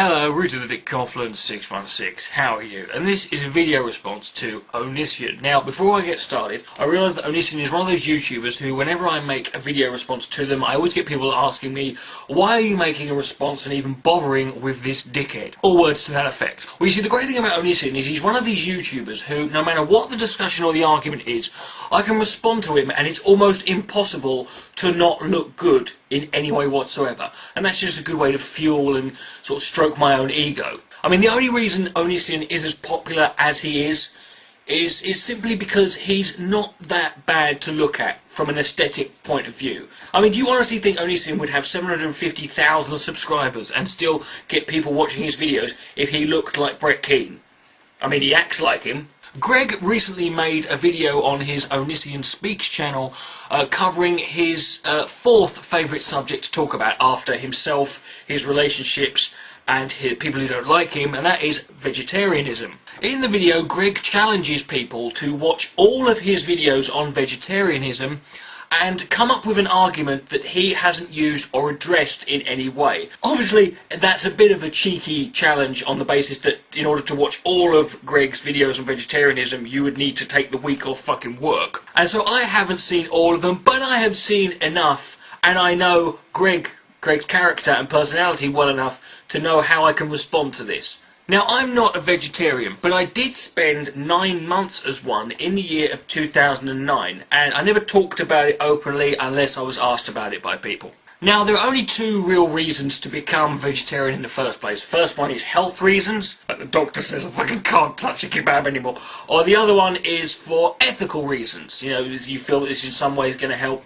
Hello, Root of the Dick Confluence 616, how are you? And this is a video response to Onision. Now, before I get started, I realise that Onision is one of those YouTubers who, whenever I make a video response to them, I always get people asking me, why are you making a response and even bothering with this dickhead? Or words to that effect. Well, you see, the great thing about Onision is he's one of these YouTubers who, no matter what the discussion or the argument is, I can respond to him and it's almost impossible to not look good in any way whatsoever. And that's just a good way to fuel and sort of stroke my own ego. I mean, the only reason Onision is as popular as he is simply because he's not that bad to look at from an aesthetic point of view. I mean, do you honestly think Onision would have 750,000 subscribers and still get people watching his videos if he looked like Brett Keane? I mean, he acts like him. Greg recently made a video on his Onision Speaks channel covering his fourth favourite subject to talk about after himself, his relationships and people who don't like him, and that is vegetarianism. In the video, Greg challenges people to watch all of his videos on vegetarianism and come up with an argument that he hasn't used or addressed in any way. Obviously, that's a bit of a cheeky challenge on the basis that in order to watch all of Greg's videos on vegetarianism, you would need to take the week off fucking work. And so I haven't seen all of them, but I have seen enough, and I know Greg's character and personality well enough to know how I can respond to this. Now, I'm not a vegetarian, but I did spend 9 months as one in the year of 2009, and I never talked about it openly unless I was asked about it by people. Now, there are only two real reasons to become vegetarian in the first place. First one is health reasons, like the doctor says I fucking can't touch a kebab anymore, or the other one is for ethical reasons. You know, you feel that this in some way is going to help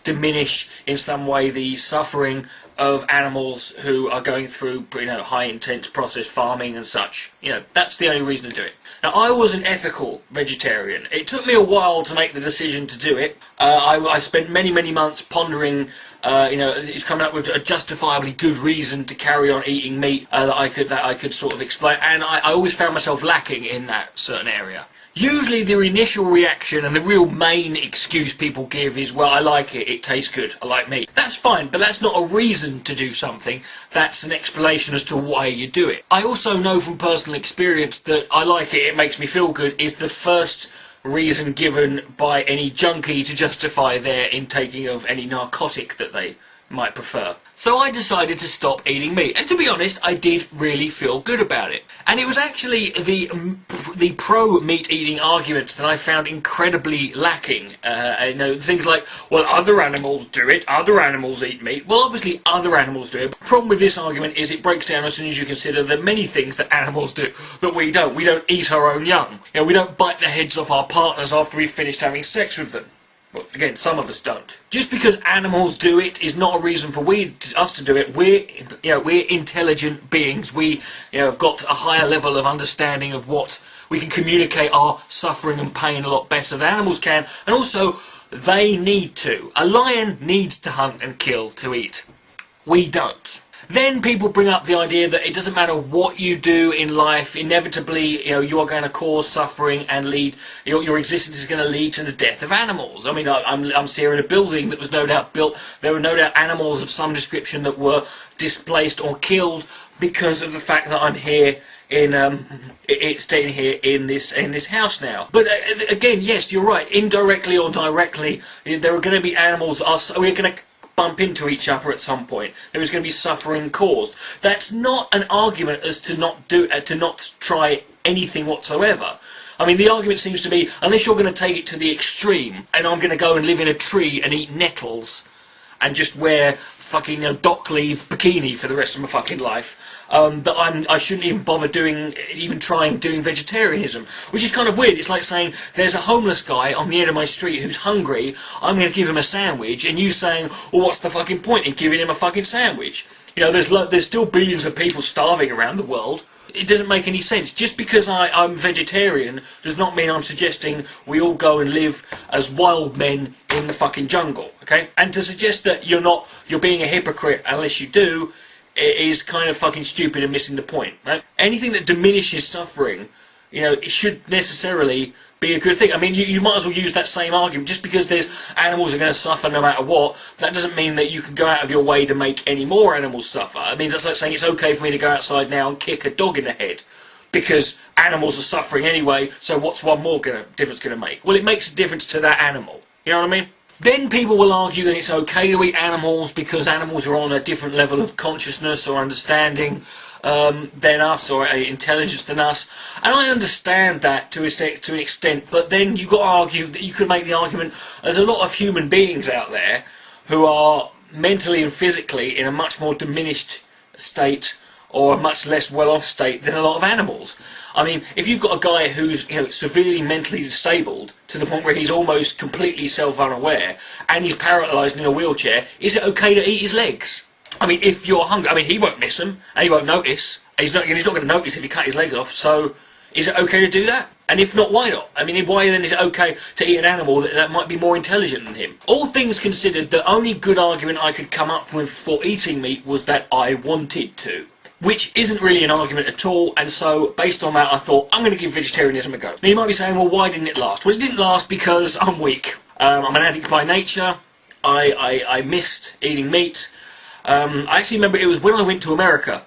diminish in some way the suffering of animals who are going through, you know, high intense processed farming and such. You know, that's the only reason to do it. Now, I was an ethical vegetarian. It took me a while to make the decision to do it. I spent many months pondering, you know, coming up with a justifiably good reason to carry on eating meat that I could sort of explain, and I always found myself lacking in that certain area. Usually the initial reaction and the real main excuse people give is, well, I like it, it tastes good, I like meat. That's fine, but that's not a reason to do something, that's an explanation as to why you do it. I also know from personal experience that I like it, it makes me feel good, is the first reason given by any junkie to justify their intaking of any narcotic that they might prefer. So I decided to stop eating meat, and to be honest, I did really feel good about it. And it was actually the pro-meat eating arguments that I found incredibly lacking. You know, things like, well, other animals do it, other animals eat meat. Well, obviously other animals do it. The problem with this argument is it breaks down as soon as you consider the many things that animals do that we don't. We don't eat our own young. You know, we don't bite the heads off our partners after we've finished having sex with them. Well, again, some of us don't. Just because animals do it is not a reason for us to do it. We're intelligent beings. We, have got a higher level of understanding of what we can communicate our suffering and pain a lot better than animals can, and also they need to. A lion needs to hunt and kill to eat. We don't. Then people bring up the idea that it doesn't matter what you do in life, inevitably, you are going to cause suffering and lead, your existence is going to lead to the death of animals. I mean, I'm here in a building that was no doubt built, there were no doubt animals of some description that were displaced or killed because of the fact that I'm here staying here in this house now. But again, yes, you're right, indirectly or directly, there are going to be animals, we're going to bump into each other at some point. There is going to be suffering caused. That's not an argument as to not try anything whatsoever. I mean, the argument seems to be, unless you're going to take it to the extreme, and I'm going to go and live in a tree and eat nettles, and just wear fucking dock leave bikini for the rest of my fucking life, that I shouldn't even bother trying doing vegetarianism, which is kind of weird. It's like saying there's a homeless guy on the end of my street who's hungry, I'm going to give him a sandwich, and you saying, well, what's the fucking point in giving him a fucking sandwich? You know, there's still billions of people starving around the world. It doesn't make any sense. Just because I'm vegetarian does not mean I'm suggesting we all go and live as wild men in the fucking jungle, okay? And to suggest that you're being a hypocrite unless you do, is kind of fucking stupid and missing the point, right? Anything that diminishes suffering, it should necessarily be a good thing. I mean, you might as well use that same argument. Just because there's animals are going to suffer no matter what, that doesn't mean that you can go out of your way to make any more animals suffer. I mean, that's like saying it's okay for me to go outside now and kick a dog in the head because animals are suffering anyway, so what's one more difference going to make? Well, it makes a difference to that animal. You know what I mean? Then people will argue that it's okay to eat animals because animals are on a different level of consciousness or understanding than us, or intelligence than us. And I understand that to an extent, but then you've got to argue that you could make the argument there's a lot of human beings out there who are mentally and physically in a much more diminished state or a much less well-off state than a lot of animals. I mean, if you've got a guy who's, you know, severely mentally disabled to the point where he's almost completely self-unaware and he's paralysed in a wheelchair, is it okay to eat his legs? I mean, if you're hungry, I mean, he won't miss them and he won't notice. And he's not going to notice if you cut his legs off. So, is it okay to do that? And if not, why not? I mean, why then is it okay to eat an animal that might be more intelligent than him? All things considered, the only good argument I could come up with for eating meat was that I wanted to, which isn't really an argument at all, and so based on that I thought I'm going to give vegetarianism a go. Now you might be saying, well, why didn't it last? Well, it didn't last because I'm weak. I'm an addict by nature. I missed eating meat. I actually remember it was when I went to America,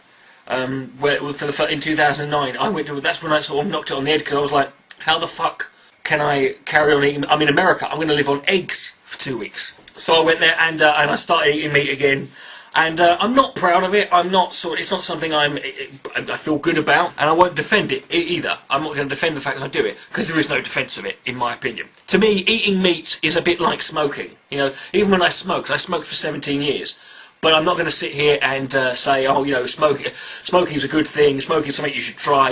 in 2009. That's when I sort of knocked it on the head, because I was like, how the fuck can I carry on eating? I'm in America. I'm going to live on eggs for 2 weeks. So I went there and I started eating meat again. And I'm not proud of it. It's not something I feel good about, and I won't defend it either. I'm not going to defend the fact that I do it, because there is no defence of it, in my opinion. To me, eating meat is a bit like smoking. You know, even when I smoked for 17 years. But I'm not going to sit here and say, oh, you know, smoking's a good thing. Smoking's something you should try.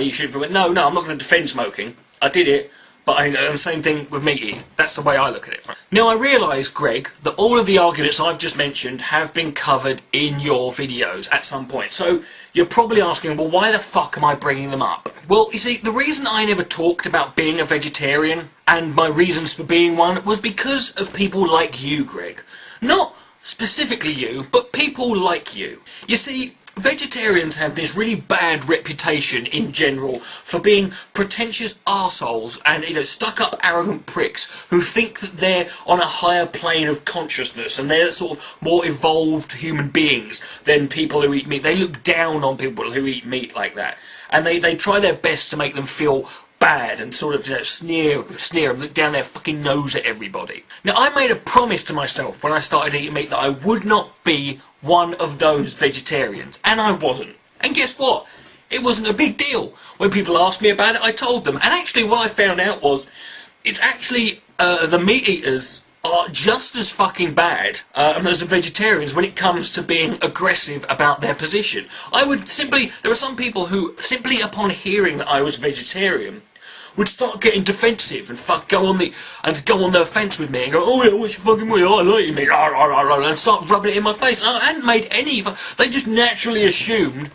No, I'm not going to defend smoking. I did it. But the same thing with meat eating. That's the way I look at it. Now, I realise, Greg, that all of the arguments I've just mentioned have been covered in your videos at some point. So you're probably asking, well, why the fuck am I bringing them up? Well, you see, the reason I never talked about being a vegetarian and my reasons for being one was because of people like you, Greg. Not specifically you, but people like you. You see, vegetarians have this really bad reputation in general for being pretentious arseholes and, you know, stuck-up arrogant pricks who think that they're on a higher plane of consciousness and they're sort of more evolved human beings than people who eat meat. They look down on people who eat meat like that, and they try their best to make them feel bad and sort of, you know, sneer and look down their fucking nose at everybody. Now, I made a promise to myself when I started eating meat that I would not be one of those vegetarians, and I wasn't. And guess what? It wasn't a big deal. When people asked me about it, I told them. And actually what I found out was, it's actually the meat eaters are just as fucking bad as the vegetarians when it comes to being aggressive about their position. There are some people who, simply upon hearing that I was vegetarian, would start getting defensive and go on the offence with me and go, oh yeah, what's your fucking way? Oh, I like you, mate, and start rubbing it in my face. And I hadn't made any. They just naturally assumed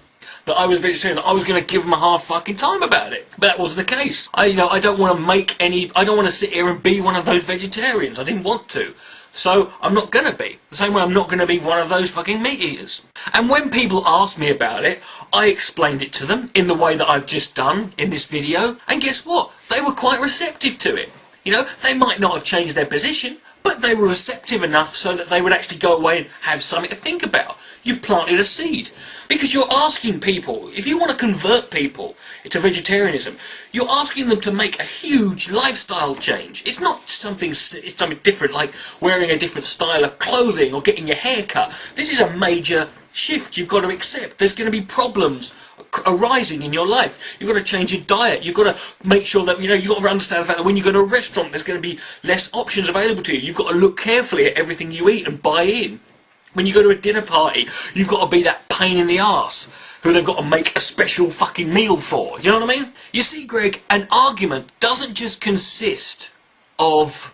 that I was vegetarian, that I was going to give them a hard fucking time about it. But that wasn't the case. I don't want to sit here and be one of those vegetarians. I didn't want to. So I'm not going to be. The same way I'm not going to be one of those fucking meat eaters. And when people asked me about it, I explained it to them in the way that I've just done in this video. And guess what? They were quite receptive to it. You know, they might not have changed their position, but they were receptive enough so that they would actually go away and have something to think about. You've planted a seed. Because you're asking people, if you want to convert people to vegetarianism, you're asking them to make a huge lifestyle change. It's not something different, like wearing a different style of clothing or getting your hair cut. This is a major shift you've got to accept. There's going to be problems arising in your life. You've got to change your diet. You've got to make sure that, you know, you've got to understand the fact that when you go to a restaurant, there's going to be less options available to you. You've got to look carefully at everything you eat and buy in. When you go to a dinner party, you've got to be that pain in the arse who they've got to make a special fucking meal for. You know what I mean? You see, Greg, an argument doesn't just consist of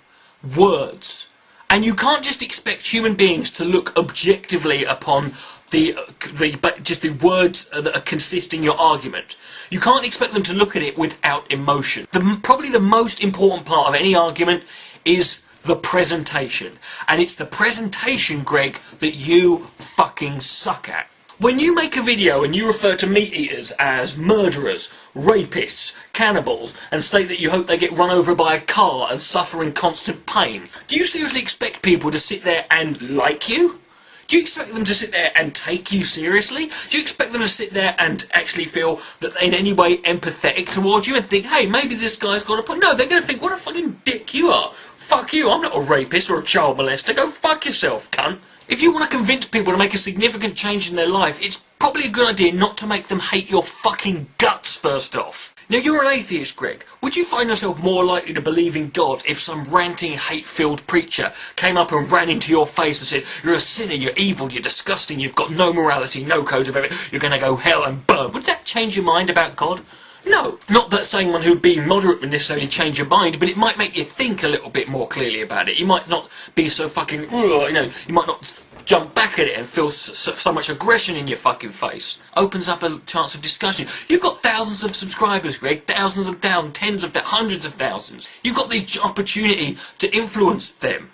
words. And you can't just expect human beings to look objectively upon just the words that are consisting your argument. You can't expect them to look at it without emotion. Probably the most important part of any argument is the presentation. And it's the presentation, Greg, that you fucking suck at. When you make a video and you refer to meat eaters as murderers, rapists, cannibals, and state that you hope they get run over by a car and suffer in constant pain, do you seriously expect people to sit there and like you? Do you expect them to sit there and take you seriously? Do you expect them to sit there and actually feel that they're in any way empathetic towards you and think, hey, maybe this guy's got a point? No, they're going to think, what a fucking dick you are. Fuck you, I'm not a rapist or a child molester. Go fuck yourself, cunt. If you want to convince people to make a significant change in their life, it's probably a good idea not to make them hate your fucking guts first off. Now, you're an atheist, Greg. Would you find yourself more likely to believe in God if some ranting, hate-filled preacher came up and ran into your face and said, you're a sinner, you're evil, you're disgusting, you've got no morality, no code of ethics, you're going to go hell and burn? Would that change your mind about God? No. Not that someone who'd be moderate would necessarily change your mind, but it might make you think a little bit more clearly about it. You might not be so fucking, you might not jump back at it and feel so much aggression in your fucking face. Opens up a chance of discussion. You've got thousands of subscribers, Greg. Thousands of thousands, tens of thousands, hundreds of thousands. You've got the opportunity to influence them.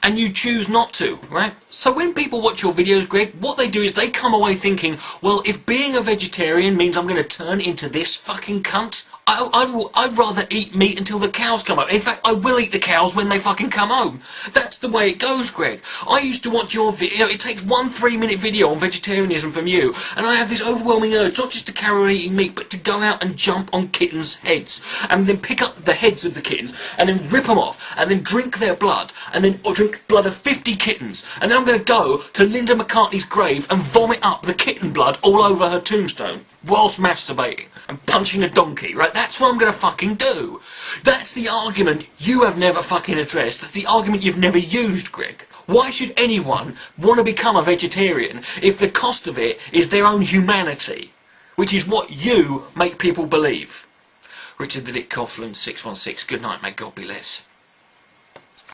And you choose not to, right? So when people watch your videos, Greg, what they do is they come away thinking, well, if being a vegetarian means I'm going to turn into this fucking cunt, I'd rather eat meat until the cows come home. In fact, I will eat the cows when they fucking come home. That's the way it goes, Greg. I used to watch your video. It takes one 3-minute video on vegetarianism from you, and I have this overwhelming urge not just to carry on eating meat, but to go out and jump on kittens' heads, and then pick up the heads of the kittens, and then rip them off, and then drink their blood, and then drink blood of 50 kittens, and then I'm going to go to Linda McCartney's grave and vomit up the kitten blood all over her tombstone whilst masturbating and punching a donkey, right? That's what I'm going to fucking do. That's the argument you have never fucking addressed. That's the argument you've never used, Greg. Why should anyone want to become a vegetarian if the cost of it is their own humanity, which is what you make people believe? Richard the Dick Coughlin, 616. Good night, may God be less.